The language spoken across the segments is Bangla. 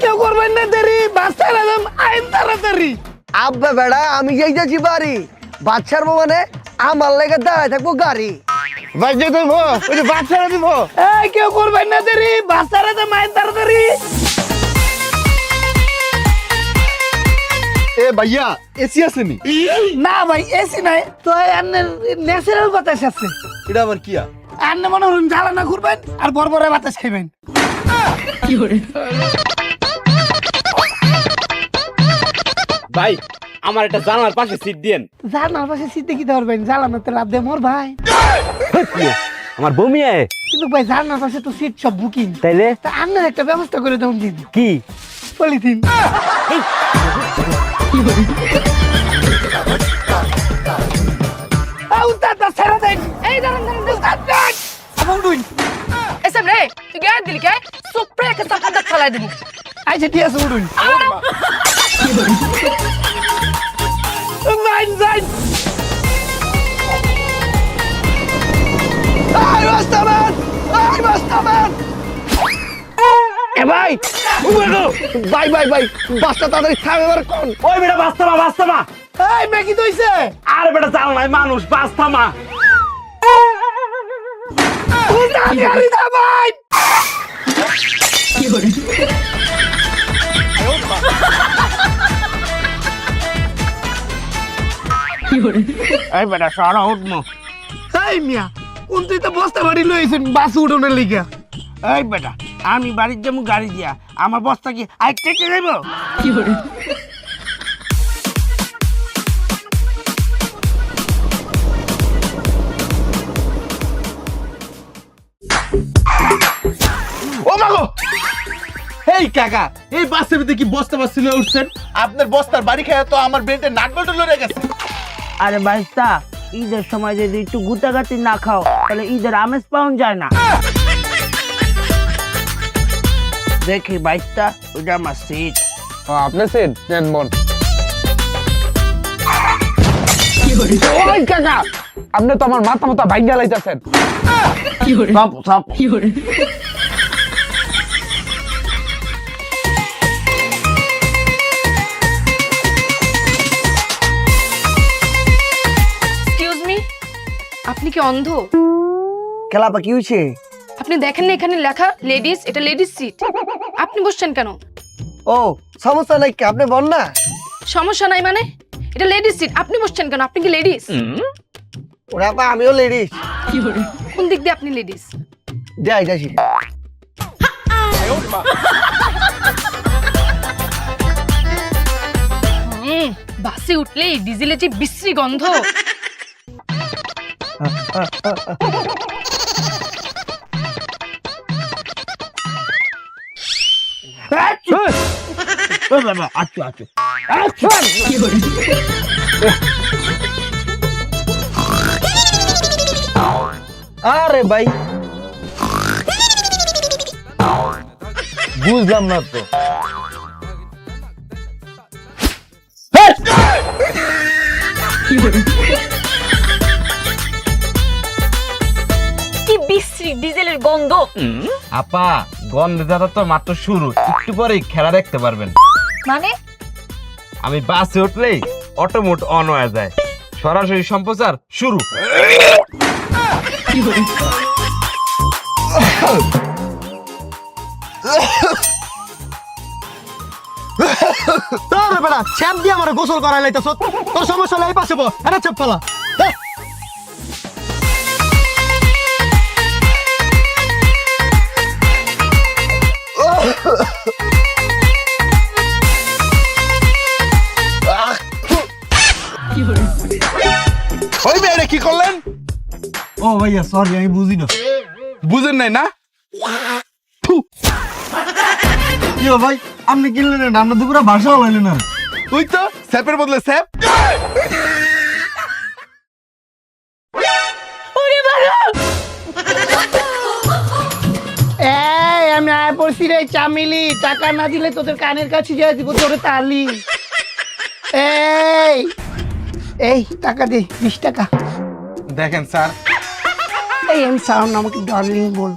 কেউ করবেন না দেরি, বাচ্চার আইন তাড়াতাড়ি। আব্বা বেড়া আমি যাইতেছি বাড়ি, বাচ্চার মানে আমার লেগে দাঁড়ায় থাকবো গাড়ি। বাচ্চা দেব, ওই বাচ্চারা দিব। কেউ করবেন না দেরি, বাচ্চারা আইন তাড়াতাড়ি। এ ভাইয়া এসি আছে নি? না ভাই এসি নাই তো, ন্যাচারাল বাতাস আছে। এটা আবার কি? আন্নে মনে হন জ্বালানা ঘুরবেন আর বরবরে বাতাস খাইবেন। ভাই আমার একটা জানালার পাশে সিট দিয়েন। জানার পাশে সিটে কি ধরবেন, জ্বালানোতে লাভ দে মোর ভাই। আমার বমি আয়। কিন্তু ভাই জানার পাশে তো সিট সব বুকিং, তাইলে তা আন্নের একটা ব্যবস্থা করে দেন দিন। কি? পলিথিন। এই দাঁড়ান এসব রে, তুই গায়ে দিলি কে? সুপ্রে একটা চাকা দাঁত ফালাই দিবি। আচ্ছা ঠিক আছে উঠুন। যাইন যাইন। এ ভাই ভাই ভাই ভাই বাসটা তাড়াতাড়ি থামে এবার কোন। ওই বেটা বাস্তামা বাস্তামা। এই মেকি দইছে। আরে বেটা চাল নাই মানুষ, বাস্তামা। গাড়ি থামাই। এই বেটা সারা উঠমো। এই মিয়া কোন তুই তো বস্তা বাড়ি লইছেন বাস উঠোনের লিগা। এই বেটা আমি বাড়ির যাবো গাড়ি দিয়া, আমার বস্তা কি আইতে যাইব? ও মাগো! এই কাকা, এই বাসের ভিতরে কি বস্তা বাসছিল উঠছেন? আপনার বস্তার বাড়ি খেয়ে তো আমার বেল্টে নাট বল্টু লড়ে গেছে। আরে ভাইস্তা, ঈদের সময় যদি একটু গুতাগাতি না খাও তাহলে ঈদের আমেজ পাওয়া যায় না। দেখি ভাইস্তা, ওটা আমার সিট। আপনি সেট নেন মন। ওই কাকা আপনি তো আমার মাথা মাথা ভাই জ্বালাইতেছেন। সব সব এক্সকিউজ মি, আপনি কি অন্ধ? খেলাপা কি হয়েছে? আপনি দেখেন না এখানে লেখা লেডিস, এটা লেডিস সিট। আপনি বসছেন কেন? ও সমস্যা নাই কি, আপনি বল না। সমস্যা নাই মানে? এটা লেডিস সিট, আপনি বসছেন কেন? আপনি কি লেডিস? ওরা পা আমিও লেডিস। কোন দিক দিয়ে আপনি লেডিস? যাই যাইছি। বাসে উঠলেই ডিজেলের যে বিশ্রী গন্ধ। আচ্ছা আচ্ছা আরে ভাই বুঝলাম না তো। কি বিশ্রী ডিজেলের গন্ধ। আপা গন্ধে দাদা তো মাত্র শুরু, একটু পরেই খেলা দেখতে পারবেন। মানে? আমি বাসে উঠলেই অটোমোট অন হয়ে যায়, সরাসরি সম্প্রচার শুরু। তোর বেটা চ্যাপ দিয়ে আমার গোসল করাই লাইতাছ। তোর সমস্যা নাই পাশে বল, আরে চাপ ফালা। ওই মেয়ে কি করলেন? ও ভাইয়া সরি আমি বুঝি না। বুঝেন নাই না? কি ভাই আপনি কিনলেন না, আমরা দুপুরে ভাষা হলাইলেন না। তুই তো স্যাপের বদলে স্যাপ। আমি আয় পড়ছি রে চামিলি, টাকা না দিলে তোদের কানের কাছে যাই দিব তোরে তালি। এই এই টাকা দে, 20 টাকা। দেখেন স্যার, এই আমি সাউন্ড আমাকে ডার্লিং বল।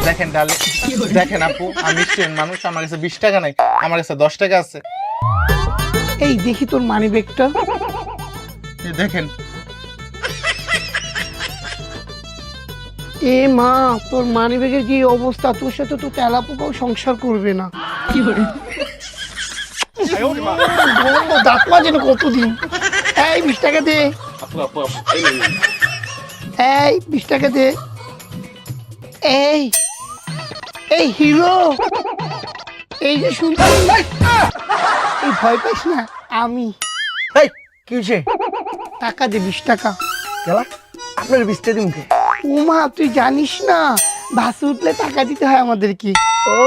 দেখেন ডালে, দেখেন আপু, আমি স্টুডেন্ট মানুষ, আমার কাছে 20 টাকা নাই, আমার কাছে 10 টাকা আছে। এই দেখি তোর মানি ব্যাগটা। এই দেখেন। এ মা, তোর মানি ব্যাগের কি অবস্থা? তোর সাথে তো তেলাপোকাও সংসার করবে না। দাঁত মাজে না কতদিন। এই 20 টাকা দে। এই 20 টাকা দে। এই এই হিরো, এই যে শুনছি, এই ভয় পাইস না, আমি। এই কি হয়েছে? টাকা দে 20 টাকা। গেলা আপনার 20 দিন কে? উমা, তুই জানিস না বাসে উঠলে টাকা দিতে হয় আমাদেরকে। ও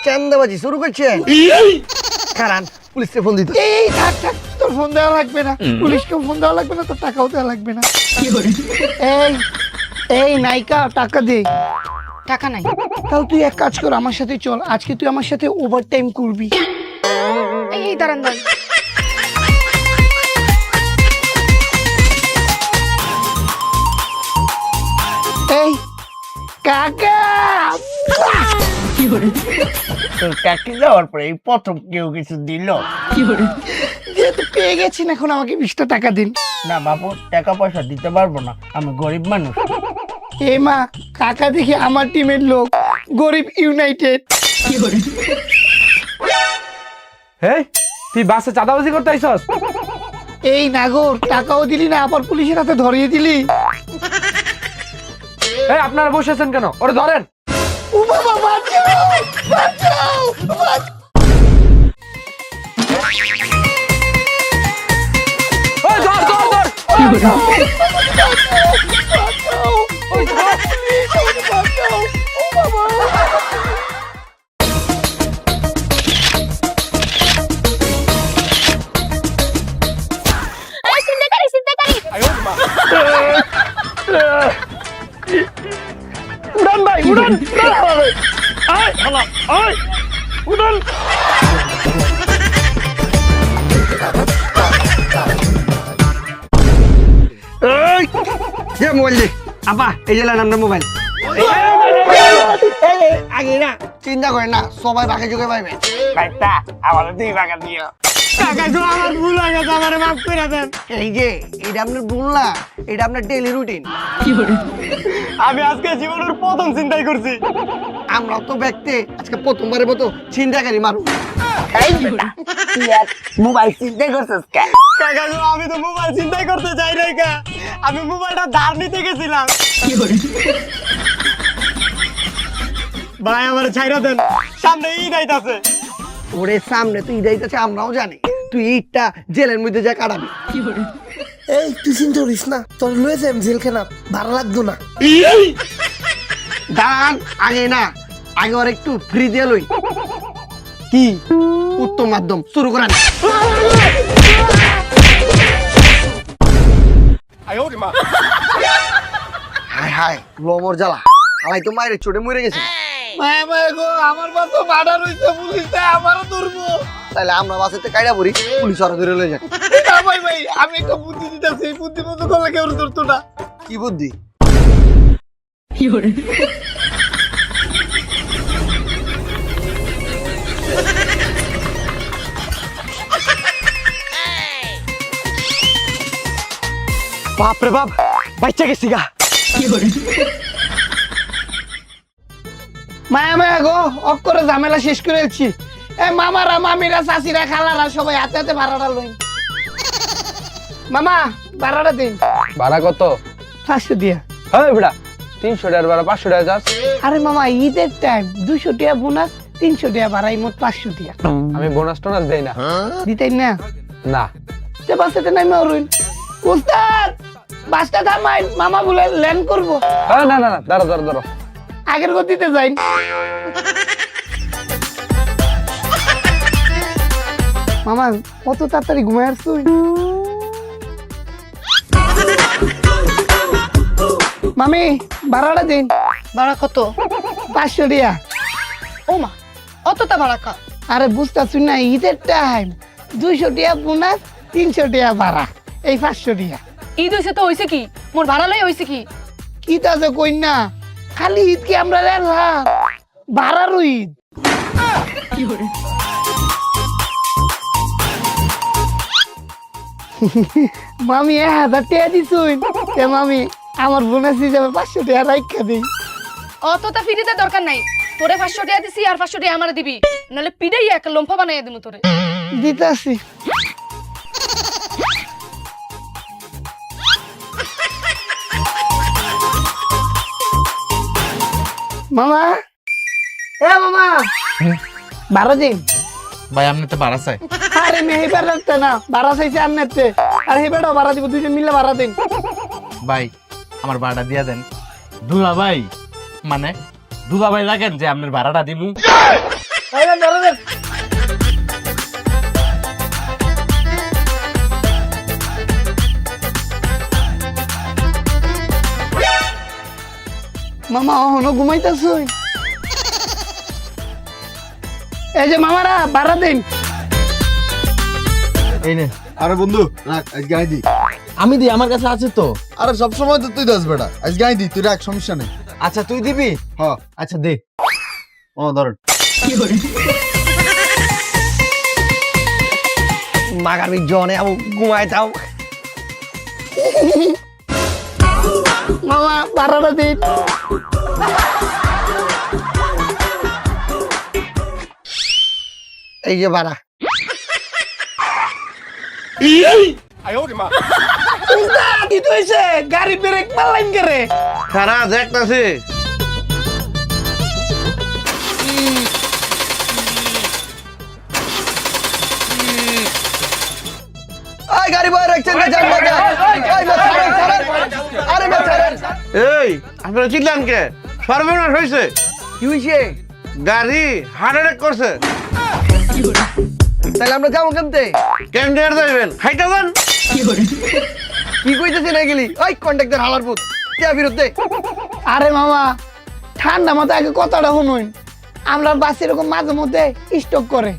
চান্দাবাজি শুরু করছেন? কারণ পুলিশে ফোন দিতে। এই থাক থাক, তোর ফোন দেওয়া লাগবে না, পুলিশকেও ফোন দেওয়া লাগবে না, তোর টাকাও দেওয়া লাগবে না। এই এই নায়িকা, টাকা দে। টাকা নাই। তাহলে তুই এক কাজ কর, আমার সাথে চল, আজকে তুই আমার সাথে ওভার টাইম করবি। এই এই দাঁড়ান দাঁড়ান। এই কাকা, তোর কাকি যাওয়ার পরে এই প্রথম কেউ কিছু দিল। যেহেতু পেয়ে গেছেন, এখন আমাকে 20 টাকা দিন। না বাবু, টাকা পয়সা দিতে পারবো না, আমি গরিব মানুষ। এ মা, কাকা দেখি আমার টিমের লোক, গরিব ইউনাইটেড। হেই, তুই বাসে চাঁদাবাজি করতে আইছস? এই নাগর, টাকাও দিলি না, আবার পুলিশের হাতে ধরিয়ে দিলি। এই আপনারা বসে আছেন কেন? ওরে ধরেন। ও বাবা, বাঁচাও, বাঁচাও, বাঁচাও। ওই ধর ধর ধর। উড়ান ভাই, উড়ান, উড়ান। যে মোবাইল দে। আপা এই যে লাইন আপনার মোবাইল। আগে না চিন্তা করেন না, সবাই বাকি যোগে পাইবে। ভাইস্তা, আমার 2 টাকা দিও। কাকা, তো আমার ভুল হয়ে গেছে, আমারে মাফ করে দেন। এই যে এটা আপনার ভুল না, এটা আপনার ডেইলি রুটিন। আমি আজকে জীবনের প্রথম চিন্তাই করছি। আমরা তো ব্যক্তি আজকে প্রথমবারের মতো চিন্তাকারী মারু। এই বেটা, তুই আর মোবাইল চিন্তাই করছিস কে? কাকা, আমি তো মোবাইল চিন্তাই করতে চাই নাই, কা আমি মোবাইলটা ধার নিতে গেছিলাম। ভাই, আমার ছাইরা দেন, সামনে ঈদ আইতাছে। ওরে সামনে তুই যাইতেছে আমরাও জানি, তুই ঈদটা জেলের মধ্যে যা কাটাবি। এই তুই চিন্তা করিস না, তোর লয়ে যাম জেলখানা, ভালো লাগতো না। দাঁড়ান, আগে না, আগে ওর একটু ফ্রি দিয়ে লই। কি উত্তম মাধ্যম শুরু করেন। হায় হায়, লমর জ্বালা, হালাই তো মায়ের চোটে মরে গেছে। মায়া মায়া গো, আমার বাসা মার্ডার হইছে, পুলিশে আমারও ধরবো। তাহলে আমরা বাসাতে কাইরা পড়ি, পুলিশ ওরা ধরে লয়ে যাক। না ভাই ভাই, আমি একটা বুদ্ধি দিতেছি, এই বুদ্ধি মতো করলে কেউ ধরতো না। কি বুদ্ধি? বাপরে বাপ, বাচ্চা গেছি গা। মায়া মায়া গো, অফ করে ঝামেলা শেষ করে এসেছি। মামারা, মামিরা, চাচিরা, খালারা সবাই হাতে হাতে ভাড়াটা লই। মামা, ভাড়াটা দিন। ভাড়া কত? 500 দিয়া। হ্যাঁ বেটা, 300 টাকার ভাড়া 500 টাকা যাস। আরে মামা, ঈদের টাইম, 200 টাকা বোনাস, 300 টাকা ভাড়াই, মোট 500 টাকা। আমি বোনাস টোনাস দেই না। দিতেন না? না। তে বাসেতে নাইমা অরুণ। উস্তাদ, বাসটা থামাইন, মামা বলে ল্যান্ড করবো। হ্যাঁ, না না না, দাঁড়া দাঁড়া দাঁড়া। আগের গতিতে যাই। মামা, কত তাড়াতাড়ি ঘুমায় আসছো? মামি, ভাড়াটা দিন। ভাড়া কত? 500 টাকা। ও মা, অতটা ভাড়া কা? আরে বুঝতেছি না, ঈদের টাইম, 200 টাকা বোনাস, 300 টাকা ভাড়া, এই 500 টাকা। ঈদ হইছে তো হইছে কি? মোর ভাড়া লই হইছে কি? কি তাছে কই না, খালি ঈদ কি আমরা রেলা ভাড়ার ঈদ। মামি 1000 টাকা দিছুন, তে মামি আমার বোনাস হিসাবে 500 টাকা রাখা দিই। অতটা ফিরিতে দরকার নাই, তোরে 500 টাকা দিছি আর 500 টাকা আমারে দিবি, নাহলে পিড়াই এক লম্ফা বানাইয়া দিমু তোরে। দিতাছি। মামা, এ মামা, 12 দিন। ভাই আপনি তো ভাড়া চাই। আরে মেয়ে হেবার রাখতে না, ভাড়া চাইছে আন্নাতে, আর হেবারও ভাড়া দিব, দুইজন মিলে ভাড়া দিন। ভাই আমার ভাড়া দিয়া দেন। দুলা ভাই মানে দুলা ভাই লাগেন যে আপনার ভাড়াটা দিমু। এই দেন, ভাড়া দেন। মামা অহনো ঘুমাইতেছুই? এই যে মামারা ভাড়া দিন। এই নে। আরে বন্ধু রাখ আজকে আই দি। আমি দিই, আমার কাছে আছে তো। আরে সব সময় তো তুই দাস বেটা, আজকে আই দি, তুই রাখ, সমস্যা নেই। আচ্ছা তুই দিবি? হ্যাঁ আচ্ছা দে। ও ধর। মাগার জনে আমি ঘুমাইতাম। মামা ভাড়াটা দিন। এই যে ভাড়া। উস্তাদ, কি তো হইছে? গাড়ি ব্রেক মারলাইন করে। খারা দেখতাছি। এই গাড়ি বয় রাখছেন না, যান বাজা। এই না ছাড়েন, ছাড়েন। আরে না ছাড়েন। এই আপনারা চিল্লান কে? সর্বনাশ হয়েছে। কি হইছে? গাড়ি হার্ট অ্যাটাক করছে। তাহলে আমরা যাবো কেমতে? কেমনে আর যাইবেন? হাইটা যান। কি কইতেছেন এগুলি? ওই কন্ট্রাক্টর হালার পুত, কে বিরুদ্ধে? আরে মামা, ঠান্ডা মাথায় আগে কথাটা শুনুন। আমরা বাস এরকম মাঝে মধ্যে স্টক করে,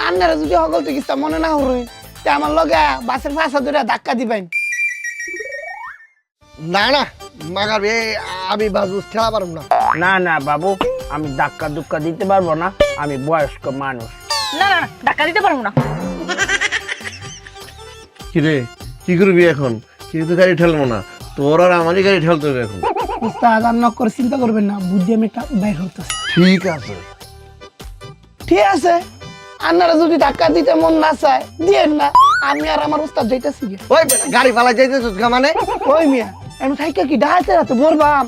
আপনারা যদি সকল চিকিৎসা মনে না হরুন, তে আমার লগে বাসের ফাঁসা ধরে ধাক্কা দিবেন। না না মাগার আমি বাস বুঝ ঠেলা পারব না। না না বাবু, আমি ধাক্কা দুক্কা দিতে পারবো না, আমি বয়স্ক মানুষ। না না না, টাকা দিতে পারবো না। কিরে কি করবি এখন? কিন্তু গাড়ি ঠেলবো না, তোর আর আমারই গাড়ি ঠেলতে হবে এখন। উস্তাদ আর নক করে চিন্তা করবেন না, বুদ্ধি আমি একটা বাইর হতেছে। ঠিক আছে। ঠিক আছে, আপনারা যদি ধাক্কা দিতে মন না চায় দিয়েন না, আমি আর আমার উস্তাদ যাইতেছি গে। ওই বেটা গাড়ি ফালা যাইতেছিস গা মানে? ওই মিয়া এমন থাইকা কি ডাহাতে রাতে বলবাম,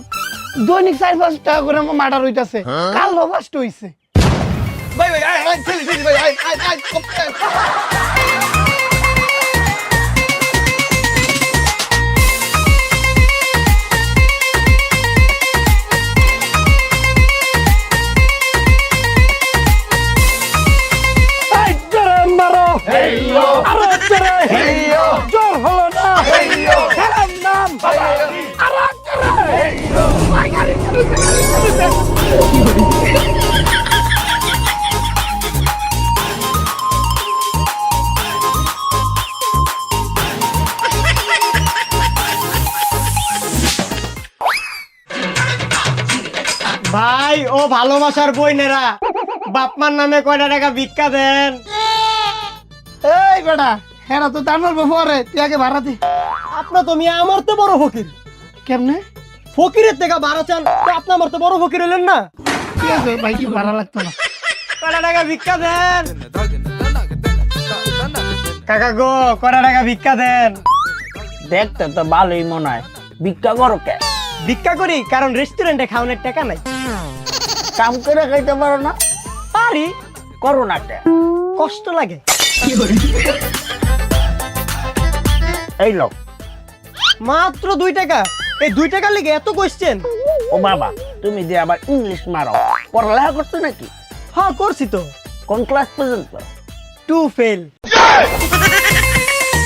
দৈনিক 4-5 টাকা করে আমার মার্ডার হইতাছে, কাল ফার্স্ট হইছে। ভাই ভাই আয় আয় ছেলে ছেলে ভাই আয় আয় আয় কপতে। এই জোরে মারো, আরো জোরে, জোর হলো না, খেলার নাম, আরো জোরে। ভাই ও ভালোবাসার বইনেরা, বাপমার নামে কয়টা টাকা ভিক্ষা দেন। এই বেটা, হেরা তো টানোর পরে তুই আগে ভাড়া দে। আপনার তো মিয়া আমার তো বড় ফকির, কেমনে? ফকিরের থেকে ভাড়া চান তো আপনি আমার তো বড় ফকির হলেন না। ঠিক আছে ভাই, কি ভাড়া লাগতো না। কয়টা টাকা ভিক্ষা দেন কাকা গো, কয়টা টাকা ভিক্ষা দেন। দেখতে তো ভালোই মনে হয়, ভিক্ষা করো কে? ভিক্ষা করি কারণ রেস্টুরেন্টে খাওয়ানোর টাকা নাই। কাম করে খাইতে পারো না? পারি, করো না কে? কষ্ট লাগে। এই লোক মাত্র 2 টাকা, এই 2 টাকা লেগে এত কোশ্চেন। ও বাবা, তুমি যে আবার ইংলিশ মারো, পড়ালেখা করছো নাকি? হ্যাঁ করছি তো, কোন ক্লাস পর্যন্ত? 2 ফেল।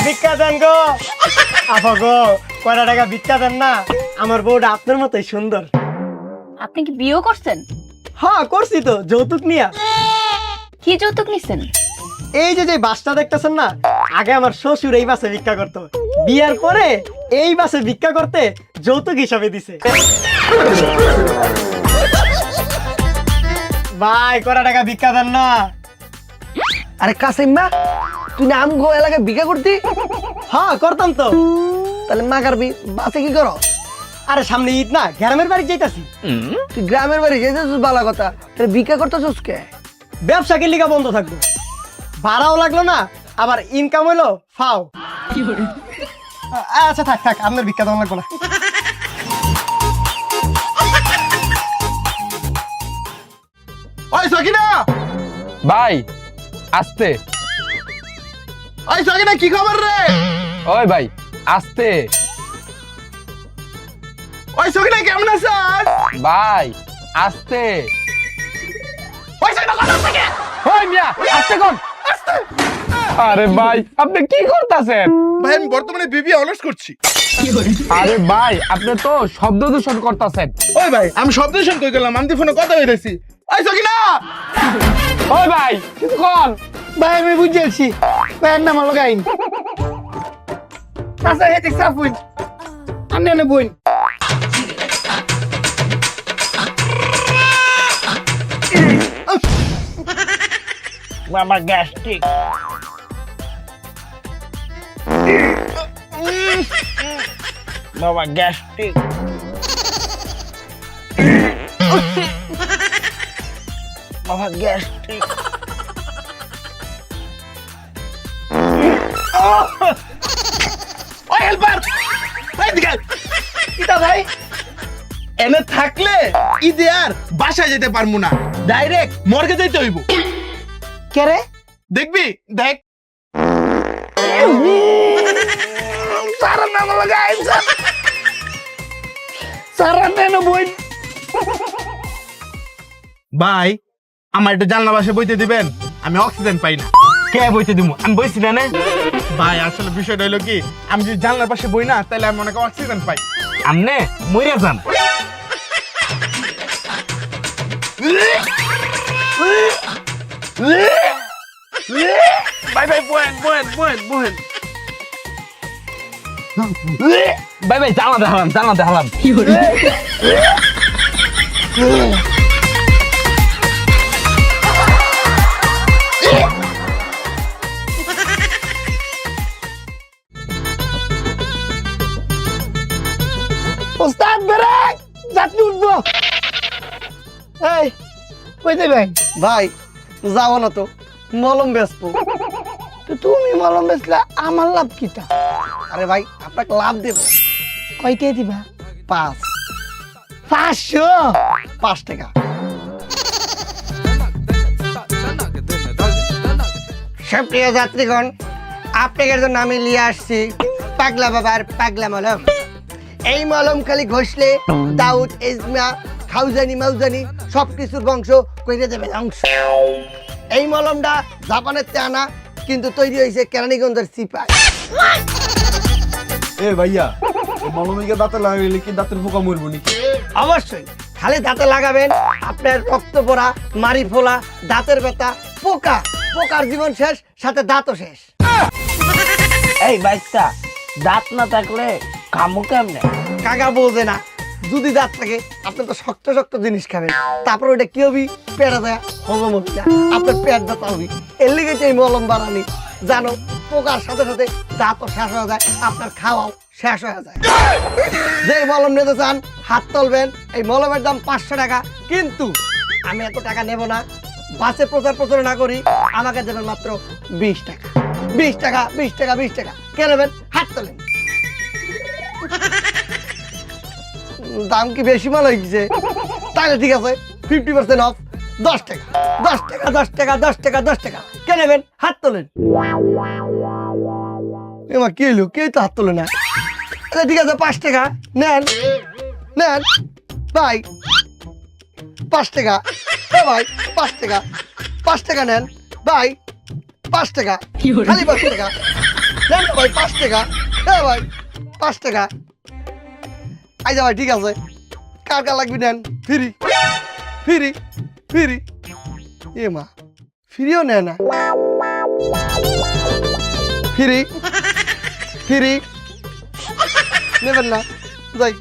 ভিক্ষা দেন গো আপা গো, কয়টা টাকা ভিক্ষা দেন না, আমার বউটা আপনার মতোই সুন্দর। আপনি কি বিয়ে করছেন? হ্যাঁ করছি তো, যৌতুক নিয়া। কি যৌতুক নিছেন? এই যে যে বাসটা দেখতেছেন না, আগে আমার শ্বশুর এই বাসে ভিক্ষা করতো, বিয়ার পরে এই বাসে ভিক্ষা করতে যৌতুক হিসাবে দিছে। ভাই কটা টাকা ভিক্ষা দেন না? আরে কাসিম্মা, তুই না আমগো এলাকায় ভিক্ষা করতি? হ্যাঁ করতাম তো। তাহলে মাগারবি বাসে কি করো? আরে সামনে ঈদ না, গ্রামের বাড়ি যাইতাছি। তুই গ্রামের বাড়ি যেতেছিস ভালো কথা, তাহলে ভিক্ষা করতেছিস কে? ব্যবসা কি লিগা বন্ধ থাকবো? ভাড়াও লাগলো না, আবার ইনকাম হইলো ফাও। আচ্ছা থাক থাক, আপনার ভিক্ষা দেওয়া লাগবো না। ওই সকিনা, ভাই আস্তে। ওই সকিনা, কি খবর রে? ওই ভাই আস্তে। ওই সকিনা, কেমন আছেন? ভাই আস্তে। ওই সকিনা, কথা থেকে ওই মিয়া আস্তে কোন? আরে ভাই আপনি কি করতেছেন? ভাই আমি বর্তমানে বিবি অনার্স করছি। আরে ভাই আপনি তো শব্দ দূষণ করতেছেন। ওই ভাই আমি শব্দ দূষণ কই গেলাম, আমি তো ফোনে কথা হইতেছি। ওই সকিনা, ওই ভাই কিছুক্ষণ। ভাই আমি বুঝেছি ভাই নাম হলো গাইন আচ্ছা হেতে সাফুন আন্নে বইন বাবা গ্যাস্ট্রিক। বাবা গ্যাস্ট্রিক। বাবা গ্যাস্ট্রিক। ওই হেল্পার, ওই দিকে কিটা ভাই এনে থাকলে ঈদে আর বাসায় যেতে পারবো না, ডাইরেক্ট মর্গে যেতে হইব। কে রে দেখবি দেখ। সারা নাম হলো গাইন সারা নেন বইন ভাই আমার একটা জানলা বাসে বইতে দিবেন, আমি অক্সিজেন পাই না। কে বইতে দিমু? আমি বইছি না নে। ভাই আসলে বিষয়টা হলো কি, আমি যদি জানলার পাশে বই না তাহলে আমি অনেক অক্সিজেন পাই। আমনে মইরা যান। ভাই ভাই বহেন বহেন বহেন বহেন। ভাই ভাই জানলা দেখালাম, জানলা দেখালাম। ওস্তাদ ব্রেক যাত্রী উঠবো এই কই যাবেন ভাই যাও না তো, মলম বেচবো। তো তুমি মলম বেচলা আমার লাভ কিটা আরে ভাই আপনাকে লাভ দেব। কয়টা দিবা 5 500 টাকা। সুপ্রিয় যাত্রীগণ, আপনাদের জন্য আমি নিয়ে আসছি পাগলা বাবার পাগলা মলম। এই মলম খালি ঘষলে দাউদ ইজমা খাউজানি মাউজানি সবকিছুর বংশ কইরে দেবে ধ্বংস। এই মলমটা জাপানের তে আনা, কিন্তু তৈরি হয়েছে কেরানীগঞ্জের সিপাই। এ ভাইয়া, মলমিকে দাঁতে লাগাইলে কি দাঁতের পোকা মরবো নাকি? অবশ্যই খালি দাঁতে লাগাবেন, আপনার রক্ত পড়া, মারি ফোলা, দাঁতের ব্যথা, পোকা, পোকার জীবন শেষ, সাথে দাঁতও শেষ। এই বাইকটা দাঁত না থাকলে খামু কেমনে? কাকা বোঝে না, যদি দাঁত থাকে আপনি তো শক্ত শক্ত জিনিস খাবেন, তারপর ওটা কি হবি, পেটে যায় হজম হবি না, আপনার পেট ব্যথা হবি। এর লিগে এই মলম বানানি, জানো পোকার সাথে সাথে দাঁতও শেষ হয়ে যায়, আপনার খাওয়াও শেষ হয়ে যায়। যে মলম নিতে চান হাত তুলবেন, এই মলমের দাম 500 টাকা, কিন্তু আমি এত টাকা নেব না, বাসে প্রচার প্রচারণা করি, আমাকে দেবেন মাত্র 20 টাকা। 20 টাকা 20 টাকা 20 টাকা কে নেবেন? হাত তোলেন। দাম কি বেশি মাল হয়েছে? তাহলে ঠিক আছে, 50% অফ, 10 টাকা 10 টাকা 10 টাকা 10 টাকা 10 টাকা কে নেবেন? হাত তোলেন। এমা কি হলো, কেউ তো হাত তোলে না। আচ্ছা ঠিক আছে, 5 টাকা নেন, নেন ভাই, 5 টাকা। ভাই 5 টাকা, 5 টাকা নেন ভাই, 5 টাকা, খালি 5 টাকা নেন ভাই, 5 টাকা। ভাই 5 টাকা। আচ্ছা ভাই ঠিক আছে, কার কার লাগবে নেন, ফ্রি ফ্রি ফ্রি। এ মা, ফ্রিও নেয় না, ফ্রি ফ্রি নেবেন না, যাই।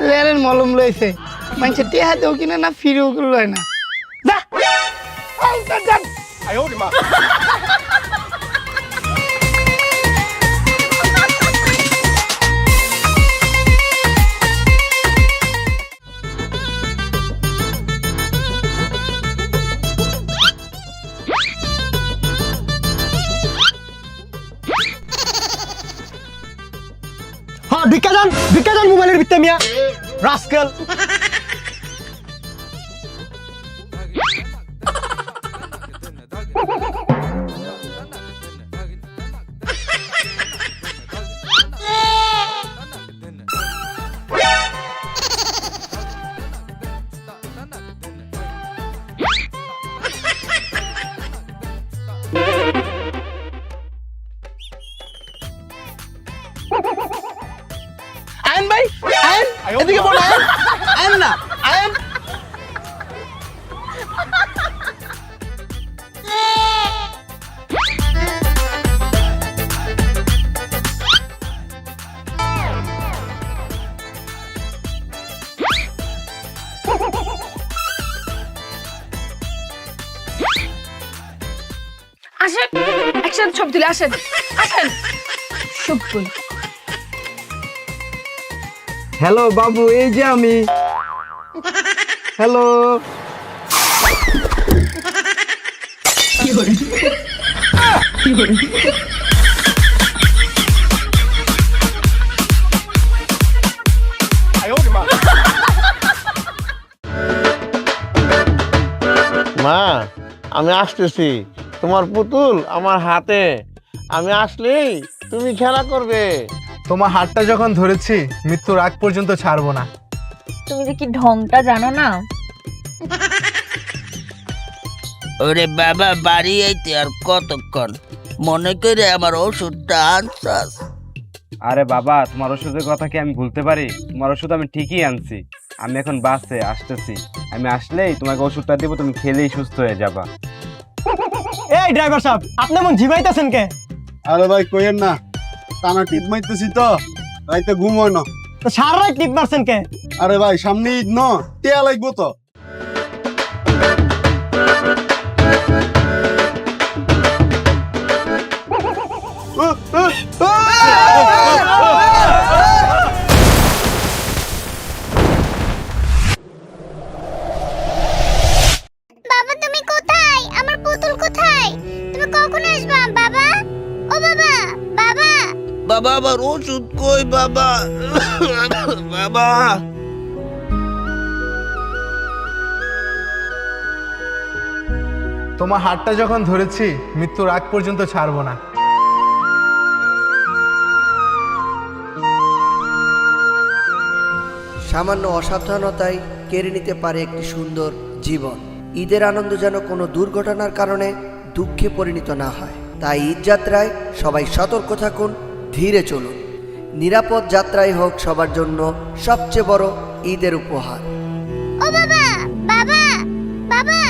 লেনের মলম লইছে মানুষের টেহা দেও কিনা না ফিরেও লয় না যা এই, যা। হ্যাঁ ভিক্ষা যান মোবাইলের ভিত্তে মিয়া রাস্কেল। আয়ন ভাই, আয়ন, এদিকে বল, আয়ন, আয়ন না, আয়ন। আসেন একসাথে ছবি তুলে আসেন আসেন সব কই হ্যালো বাবু, এই যে আমি। হ্যালো। মা, আমি আসতেছি। তোমার পুতুল আমার হাতে, আমি আসলেই তুমি খেলা করবে। তোমার হাতটা যখন ধরেছি মৃত্যুর আগ পর্যন্ত ছাড়বো না। তুমি যে কি ঢংটা জানো না। ওরে বাবা, বাড়ি আইতে আর কতক্ষণ? মনে করে আমার ওষুধটা আনছাস? আরে বাবা, তোমার ওষুধের কথা কি আমি ভুলতে পারি? তোমার ওষুধ আমি ঠিকই আনছি। আমি এখন বাসে আসতেছি, আমি আসলেই তোমাকে ওষুধটা দেবো, তুমি খেলেই সুস্থ হয়ে যাবা। এই ড্রাইভার সাহেব, আপনি এমন ঝিমাইতেছেন কে? আরে ভাই কইেন না, টানা টিপ মারতেছি তো, রাইতে ঘুম হয় না। তো সারা রাত টিপ মারছেন কে? আরে ভাই সামনে ঈদ ন, টিয়া লাগবো তো। বাবা তুমি কোথায়? আমার পুতুল কোথায়? তুমি কখন আসবা বাবা? ও বাবা, বাবা। বাবা আমার ওষুধ কই বাবা? বাবা, তোমার হাতটা যখন ধরেছি মৃত্যুর আগ পর্যন্ত ছাড়বো না। সামান্য অসাবধানতায় কেড়ে নিতে পারে একটি সুন্দর জীবন। ঈদের আনন্দ যেন কোনো দুর্ঘটনার কারণে দুঃখে পরিণত না হয়। তাই ঈদ যাত্রায় সবাই সতর্ক থাকুন, ধীরে চলুন। নিরাপদ যাত্রাই হোক সবার জন্য সবচেয়ে বড় ঈদের উপহার। ও বাবা, বাবা, বাবা।